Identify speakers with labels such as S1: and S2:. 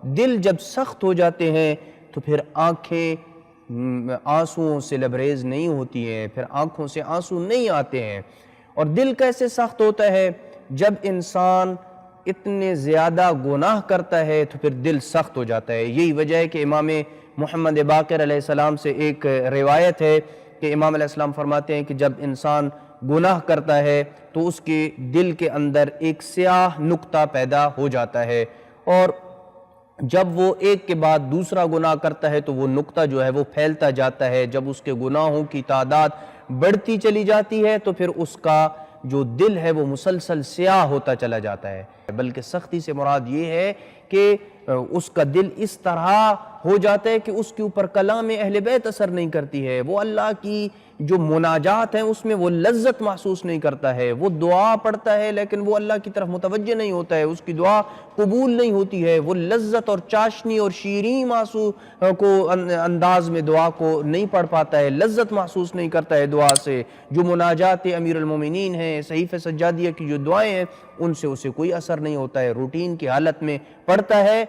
S1: دل جب سخت ہو جاتے ہیں تو پھر آنکھیں آنسوؤں سے لبریز نہیں ہوتی ہیں، پھر آنکھوں سے آنسو نہیں آتے ہیں۔ اور دل کیسے سخت ہوتا ہے؟ جب انسان اتنے زیادہ گناہ کرتا ہے تو پھر دل سخت ہو جاتا ہے۔ یہی وجہ ہے کہ امام محمد باقر علیہ السلام سے ایک روایت ہے کہ امام علیہ السلام فرماتے ہیں کہ جب انسان گناہ کرتا ہے تو اس کے دل کے اندر ایک سیاہ نقطہ پیدا ہو جاتا ہے، اور جب وہ ایک کے بعد دوسرا گناہ کرتا ہے تو وہ نقطہ جو ہے وہ پھیلتا جاتا ہے۔ جب اس کے گناہوں کی تعداد بڑھتی چلی جاتی ہے تو پھر اس کا جو دل ہے وہ مسلسل سیاہ ہوتا چلا جاتا ہے۔ بلکہ سختی سے مراد یہ ہے کہ اس کا دل اس طرح ہو جاتا ہے کہ اس کے اوپر کلام اہل بیت اثر نہیں کرتی ہے، وہ اللہ کی جو مناجات ہیں اس میں وہ لذت محسوس نہیں کرتا ہے، وہ دعا پڑھتا ہے لیکن وہ اللہ کی طرف متوجہ نہیں ہوتا ہے، اس کی دعا قبول نہیں ہوتی ہے، وہ لذت اور چاشنی اور شیریں انداز میں دعا کو نہیں پڑھ پاتا ہے، لذت محسوس نہیں کرتا ہے دعا سے۔ جو مناجات امیر المومنین ہیں، صحیفہ سجادیہ کی جو دعائیں ہیں، ان سے اسے کوئی اثر نہیں ہوتا ہے، روٹین کی حالت میں پڑھتا ہے۔